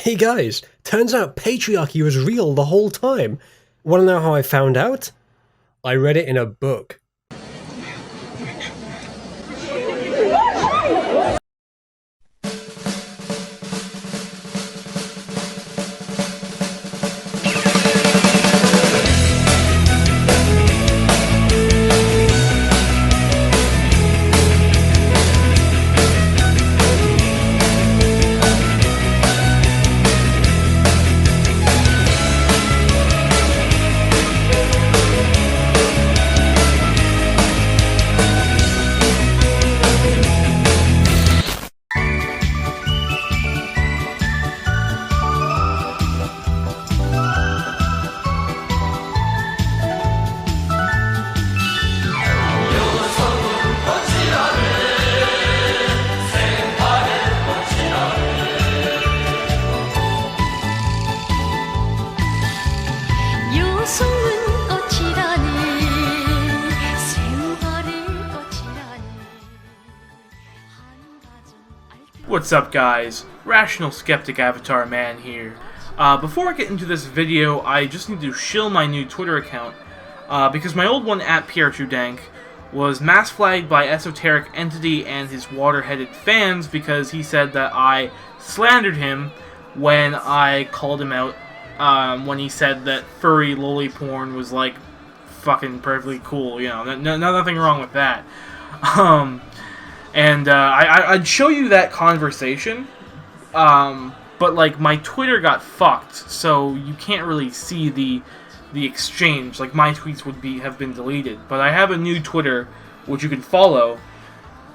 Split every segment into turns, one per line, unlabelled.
Hey guys, turns out patriarchy was real the whole time. Wanna know how I found out? I read it in a book.
What's up guys, Rational Skeptic Avatar Man here. Before I get into this video, I just need to shill my new Twitter account, because my old one at Tru-Dank was mass flagged by Esoteric Entity and his water-headed fans because he said that I slandered him when I called him out, when he said that furry loli porn was like fucking perfectly cool, you know, nothing wrong with that. I'd show you that conversation, but like my Twitter got fucked, so you can't really see the exchange. Like my tweets would have been deleted, but I have a new Twitter which you can follow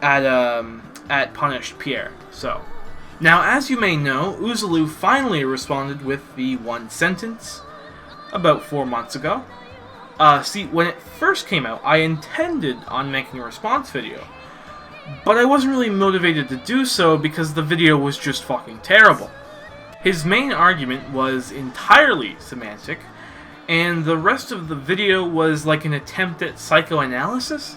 at Punished Pierre. So now, as you may know, Uzalu finally responded with the one sentence about 4 months ago. See, when it first came out, I intended on making a response video. But I wasn't really motivated to do so because the video was just fucking terrible. His main argument was entirely semantic, and the rest of the video was like an attempt at psychoanalysis.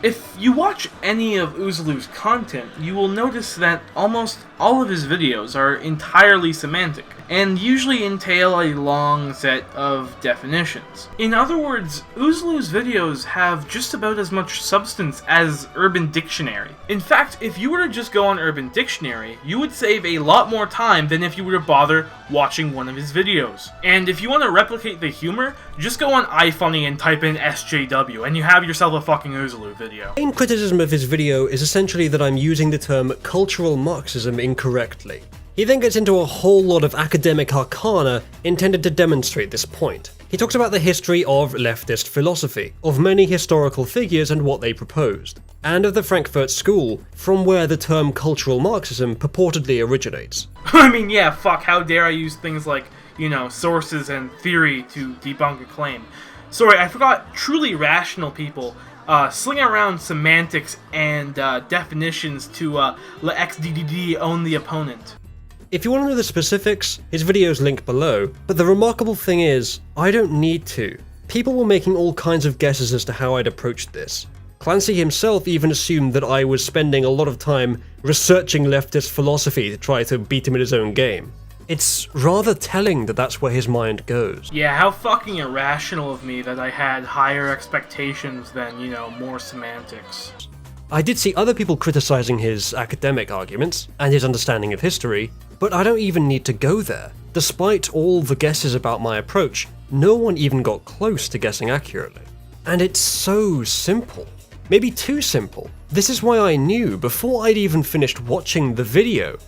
If you watch any of Uzalu's content, you will notice that almost all of his videos are entirely semantic, and usually entail a long set of definitions. In other words, Uzalu's videos have just about as much substance as Urban Dictionary. In fact, if you were to just go on Urban Dictionary, you would save a lot more time than if you were to bother watching one of his videos. And if you want to replicate the humor, just go on iFunny and type in SJW, and you have yourself a fucking Uzalu video.
The main criticism of his video is essentially that I'm using the term cultural Marxism incorrectly. He then gets into a whole lot of academic arcana intended to demonstrate this point. He talks about the history of leftist philosophy, of many historical figures and what they proposed, and of the Frankfurt School, from where the term cultural Marxism purportedly originates.
I mean, yeah, fuck, how dare I use things like, you know, sources and theory to debunk a claim. Sorry, I forgot, truly rational people sling around semantics and definitions to let XDDD own the opponent.
If you want to know the specifics, his video's linked below, but the remarkable thing is, I don't need to. People were making all kinds of guesses as to how I'd approached this. Clancy himself even assumed that I was spending a lot of time researching leftist philosophy to try to beat him at his own game. It's rather telling that that's where his mind goes.
Yeah, how fucking irrational of me that I had higher expectations than, you know, more semantics.
I did see other people criticizing his academic arguments and his understanding of history, but I don't even need to go there. Despite all the guesses about my approach, no one even got close to guessing accurately. And it's so simple. Maybe too simple. This is why I knew, before I'd even finished watching the video,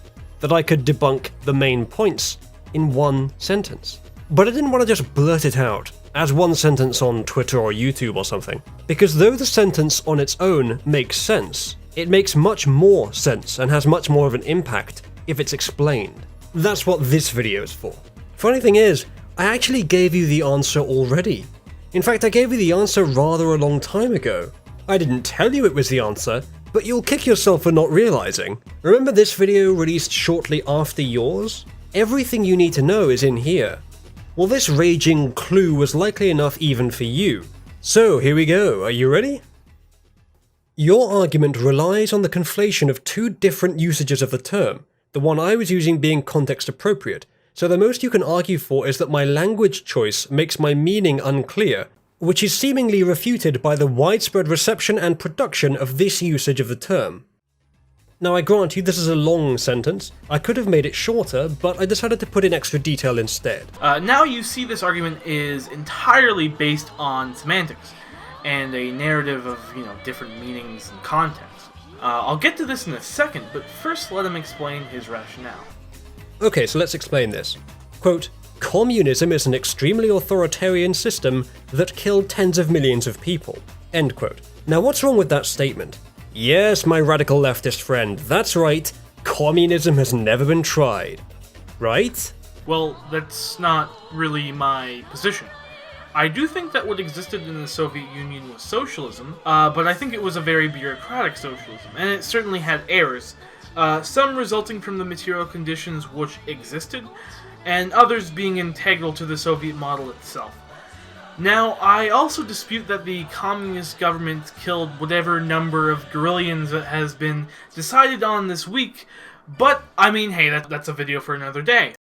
that I could debunk the main points in one sentence. But I didn't want to just blurt it out as one sentence on Twitter or YouTube or something, because though the sentence on its own makes sense, it makes much more sense and has much more of an impact if it's explained. That's what this video is for. Funny thing is, I actually gave you the answer already. In fact, I gave you the answer rather a long time ago. I didn't tell you it was the answer, but you'll kick yourself for not realizing. Remember this video released shortly after yours? Everything you need to know is in here. Well, this raging clue was likely enough even for you. So here we go, are you ready? Your argument relies on the conflation of two different usages of the term, the one I was using being context appropriate, so the most you can argue for is that my language choice makes my meaning unclear, which is seemingly refuted by the widespread reception and production of this usage of the term. Now I grant you this is a long sentence, I could have made it shorter, but I decided to put in extra detail instead.
Now you see this argument is entirely based on semantics, and a narrative of, different meanings and context. I'll get to this in a second, but first let him explain his rationale.
Okay, so let's explain this. Quote, "Communism is an extremely authoritarian system that killed tens of millions of people." End quote. Now what's wrong with that statement? Yes, my radical leftist friend, that's right, communism has never been tried. Right?
Well, that's not really my position. I do think that what existed in the Soviet Union was socialism, but I think it was a very bureaucratic socialism, and it certainly had errors, some resulting from the material conditions which existed, and others being integral to the Soviet model itself. Now, I also dispute that the communist government killed whatever number of guerrillians that has been decided on this week, but, hey, that's a video for another day.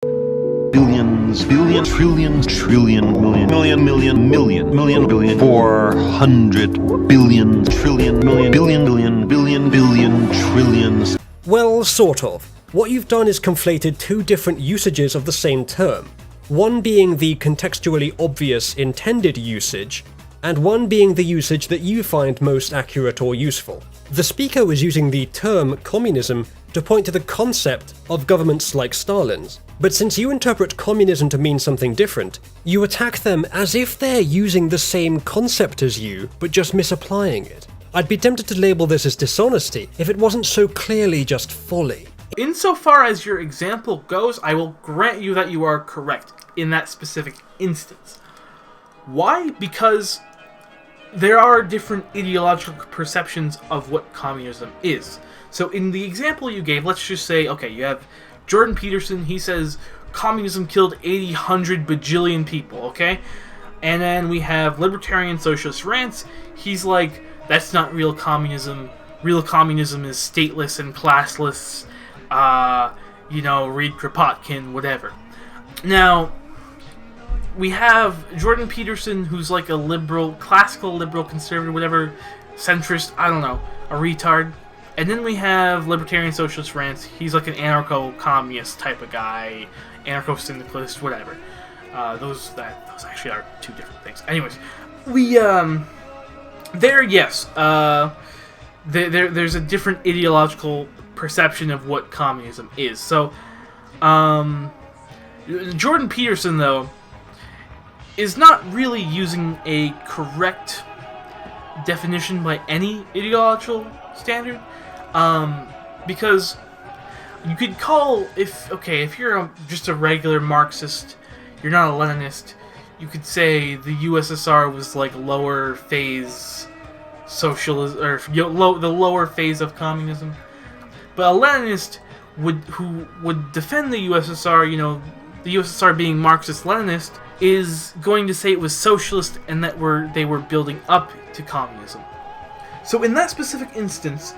Billions, billion, trillions, trillion, million, million, million, million, million, billion, 400 billion, trillion, million, billion, billion, billion, billion, trillions.
Well, sort of. What you've done is conflated two different usages of the same term. One being the contextually obvious intended usage, and one being the usage that you find most accurate or useful. The speaker was using the term communism to point to the concept of governments like Stalin's, but since you interpret communism to mean something different, you attack them as if they're using the same concept as you, but just misapplying it. I'd be tempted to label this as dishonesty if it wasn't so clearly just folly.
Insofar as your example goes, I will grant you that you are correct in that specific instance. Why? Because there are different ideological perceptions of what communism is. So in the example you gave, let's just say, okay, you have Jordan Peterson, he says communism killed 80, 100 bajillion people, okay? And then we have Libertarian Socialist Rants, he's like, that's not real communism. Real communism is stateless and classless, read Kropotkin, whatever. Now, we have Jordan Peterson, who's like a liberal, classical liberal, conservative, whatever, centrist, I don't know, a retard. And then we have Libertarian Socialist Rants, he's like an anarcho-communist type of guy, anarcho-syndicalist, whatever. Those actually are two different things. Anyways, there's a different ideological perception of what communism is. So, Jordan Peterson, though, is not really using a correct definition by any ideological standard, because you could call, if you're just a regular Marxist, you're not a Leninist, you could say the USSR was like lower phase socialism, or the lower phase of communism. But a Leninist who would defend the USSR, the USSR being Marxist-Leninist, is going to say it was socialist and that they were building up to communism. So in that specific instance,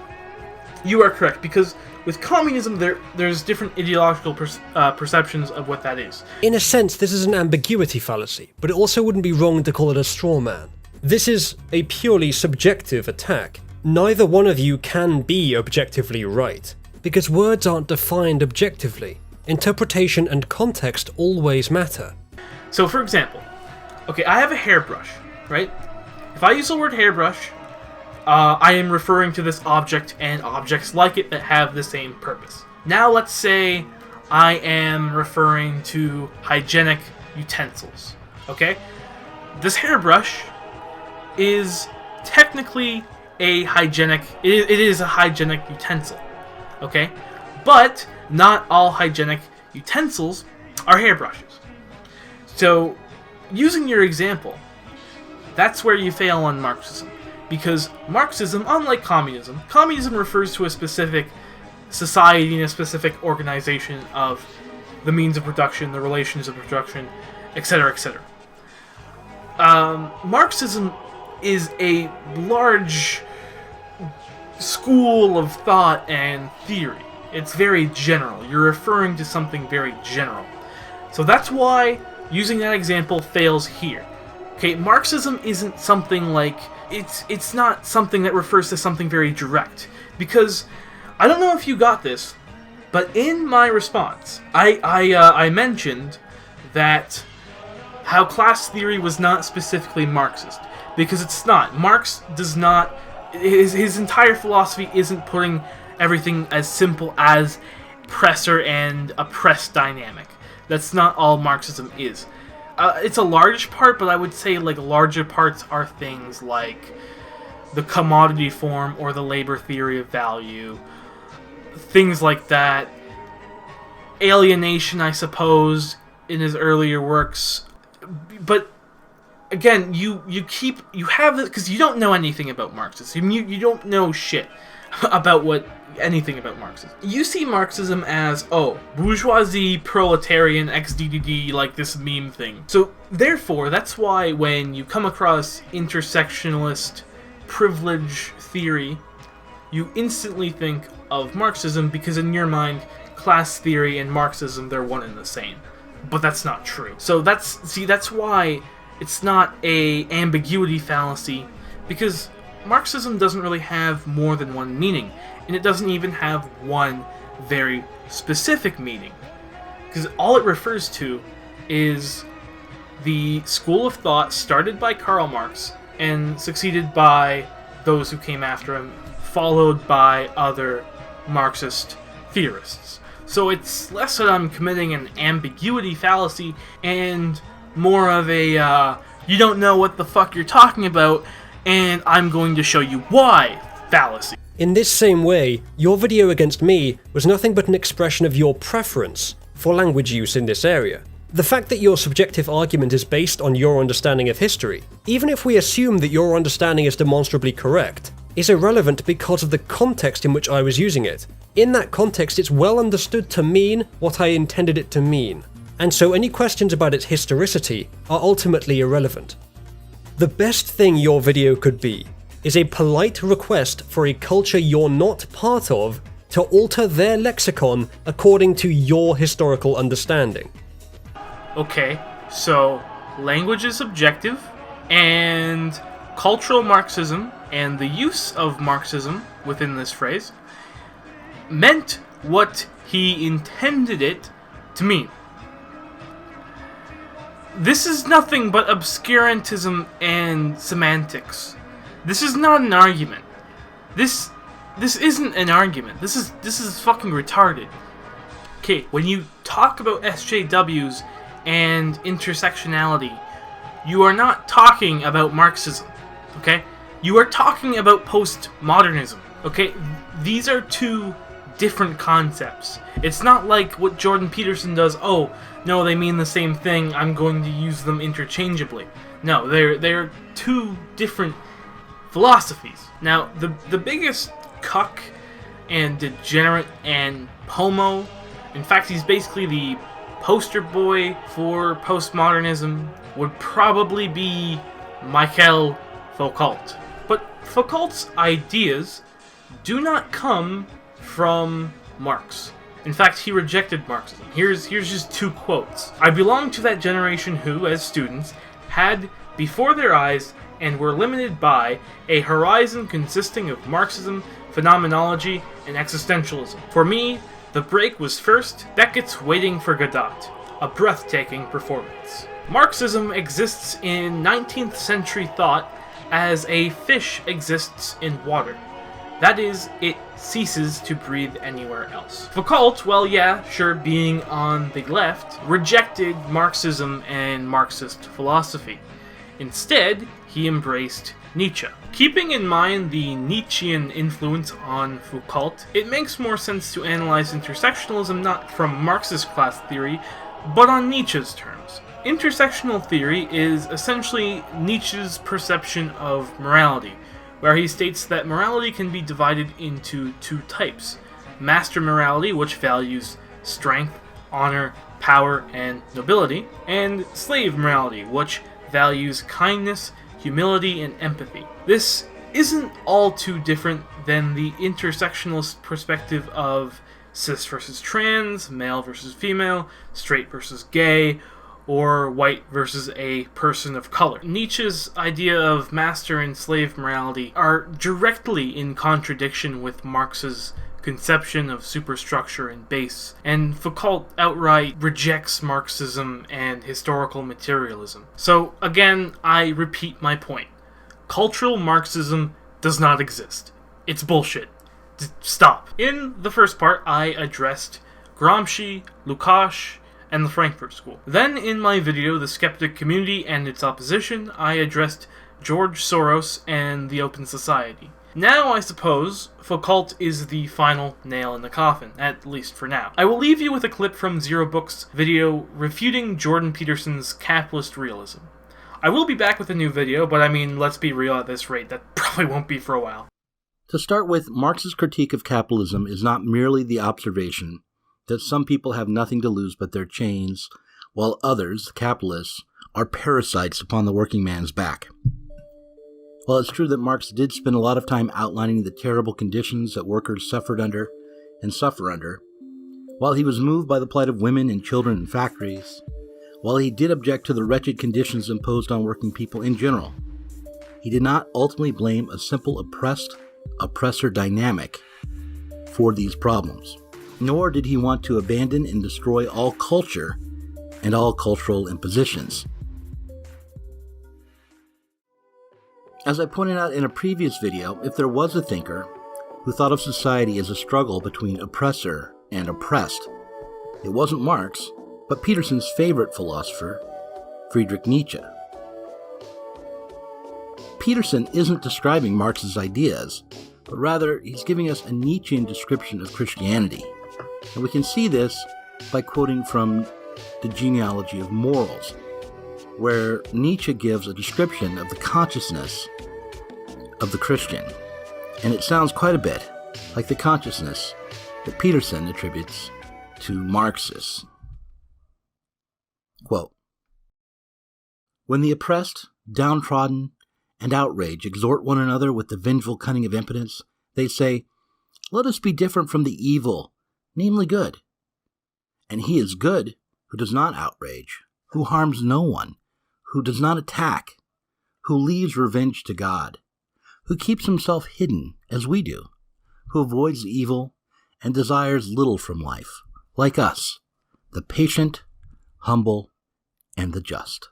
you are correct, because with communism there's different ideological perceptions of what that is.
In a sense, this is an ambiguity fallacy, but it also wouldn't be wrong to call it a straw man. This is a purely subjective attack. Neither one of you can be objectively right, because words aren't defined objectively. Interpretation and context always matter.
So, for example, okay, I have a hairbrush, right? If I use the word hairbrush, I am referring to this object and objects like it that have the same purpose. Now, let's say I am referring to hygienic utensils, okay? This hairbrush is technically it is a hygienic utensil, okay? But not all hygienic utensils are hairbrushes. So, using your example, that's where you fail on Marxism. Because Marxism, unlike communism refers to a specific society and a specific organization of the means of production, the relations of production, etc., etc. Marxism is a large school of thought and theory. It's very general. You're referring to something very general. So that's why using that example fails here. Okay, Marxism isn't something like... It's not something that refers to something very direct. Because, I don't know if you got this, but in my response, I mentioned that how class theory was not specifically Marxist. Because it's not. Marx does not... His entire philosophy isn't putting everything as simple as oppressor and oppressed dynamic. That's not all Marxism is. It's a large part, but I would say like larger parts are things like the commodity form or the labor theory of value. Things like that. Alienation, I suppose, in his earlier works. But again, you have this because you don't know anything about Marxism. You don't know shit about anything about Marxism. You see Marxism as, bourgeoisie, proletarian, XDDD, like this meme thing. So, therefore, that's why when you come across intersectionalist privilege theory, you instantly think of Marxism because in your mind, class theory and Marxism, they're one and the same. But that's not true. So that's why it's not a ambiguity fallacy, because Marxism doesn't really have more than one meaning, and it doesn't even have one very specific meaning. Because all it refers to is the school of thought started by Karl Marx and succeeded by those who came after him, followed by other Marxist theorists. So it's less that I'm committing an ambiguity fallacy and more of a, you don't know what the fuck you're talking about, and I'm going to show you why fallacy.
In this same way, your video against me was nothing but an expression of your preference for language use in this area. The fact that your subjective argument is based on your understanding of history, even if we assume that your understanding is demonstrably correct, is irrelevant because of the context in which I was using it. In that context, it's well understood to mean what I intended it to mean, and so any questions about its historicity are ultimately irrelevant. The best thing your video could be is a polite request for a culture you're not part of to alter their lexicon according to your historical understanding.
Okay, so language is objective, and cultural Marxism and the use of Marxism within this phrase meant what he intended it to mean. This is nothing but obscurantism and semantics. This is not an argument. This isn't an argument. This is fucking retarded. Okay, when you talk about SJWs and intersectionality, you are not talking about Marxism, okay? You are talking about postmodernism, okay? These are two different concepts. It's not like what Jordan Peterson does, oh, no, they mean the same thing, I'm going to use them interchangeably. No, they're two different philosophies. Now, the biggest cuck and degenerate and homo, in fact, he's basically the poster boy for postmodernism, would probably be Michel Foucault. But Foucault's ideas do not come from Marx. In fact, he rejected Marxism. Here's just two quotes. I belong to that generation who, as students, had before their eyes and were limited by a horizon consisting of Marxism, phenomenology, and existentialism. For me, the break was first Beckett's Waiting for Godot, a breathtaking performance. Marxism exists in 19th century thought as a fish exists in water. That is, it ceases to breathe anywhere else. Foucault, well, yeah, sure, being on the left, rejected Marxism and Marxist philosophy. Instead, he embraced Nietzsche. Keeping in mind the Nietzschean influence on Foucault, it makes more sense to analyze intersectionalism not from Marxist class theory, but on Nietzsche's terms. Intersectional theory is essentially Nietzsche's perception of morality, where he states that morality can be divided into two types. Master morality, which values strength, honor, power, and nobility, and slave morality, which values kindness, humility, and empathy. This isn't all too different than the intersectionalist perspective of cis versus trans, male versus female, straight versus gay, or white versus a person of color. Nietzsche's idea of master and slave morality are directly in contradiction with Marx's conception of superstructure and base, and Foucault outright rejects Marxism and historical materialism. So again, I repeat my point. Cultural Marxism does not exist. It's bullshit. Stop. In the first part, I addressed Gramsci, Lukács, and the Frankfurt School. Then in my video, The Skeptic Community and Its Opposition, I addressed George Soros and the Open Society. Now, I suppose, Foucault is the final nail in the coffin, at least for now. I will leave you with a clip from Zero Book's video refuting Jordan Peterson's capitalist realism. I will be back with a new video, but I mean, let's be real at this rate, that probably won't be for a while.
To start with, Marx's critique of capitalism is not merely the observation that some people have nothing to lose but their chains, while others, the capitalists, are parasites upon the working man's back. While it's true that Marx did spend a lot of time outlining the terrible conditions that workers suffered under and suffer under, while he was moved by the plight of women and children in factories, while he did object to the wretched conditions imposed on working people in general, he did not ultimately blame a simple oppressor dynamic for these problems. Nor did he want to abandon and destroy all culture and all cultural impositions. As I pointed out in a previous video, if there was a thinker who thought of society as a struggle between oppressor and oppressed, it wasn't Marx, but Peterson's favorite philosopher, Friedrich Nietzsche. Peterson isn't describing Marx's ideas, but rather he's giving us a Nietzschean description of Christianity. And we can see this by quoting from The Genealogy of Morals, where Nietzsche gives a description of the consciousness of the Christian. And it sounds quite a bit like the consciousness that Peterson attributes to Marxists. Quote, "When the oppressed, downtrodden, and outraged exhort one another with the vengeful cunning of impotence, they say, 'Let us be different from the evil, namely good.' And he is good who does not outrage, who harms no one, who does not attack, who leaves revenge to God, who keeps himself hidden as we do, who avoids evil and desires little from life, like us, the patient, humble, and the just."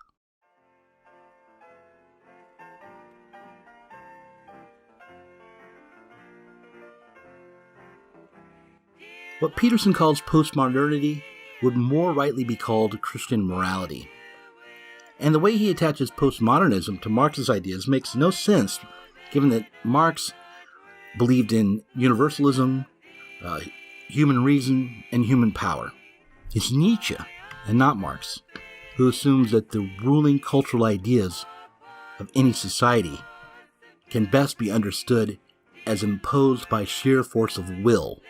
What Peterson calls postmodernity would more rightly be called Christian morality. And the way he attaches postmodernism to Marx's ideas makes no sense, given that Marx believed in universalism, human reason, and human power. It's Nietzsche, and not Marx, who assumes that the ruling cultural ideas of any society can best be understood as imposed by sheer force of will.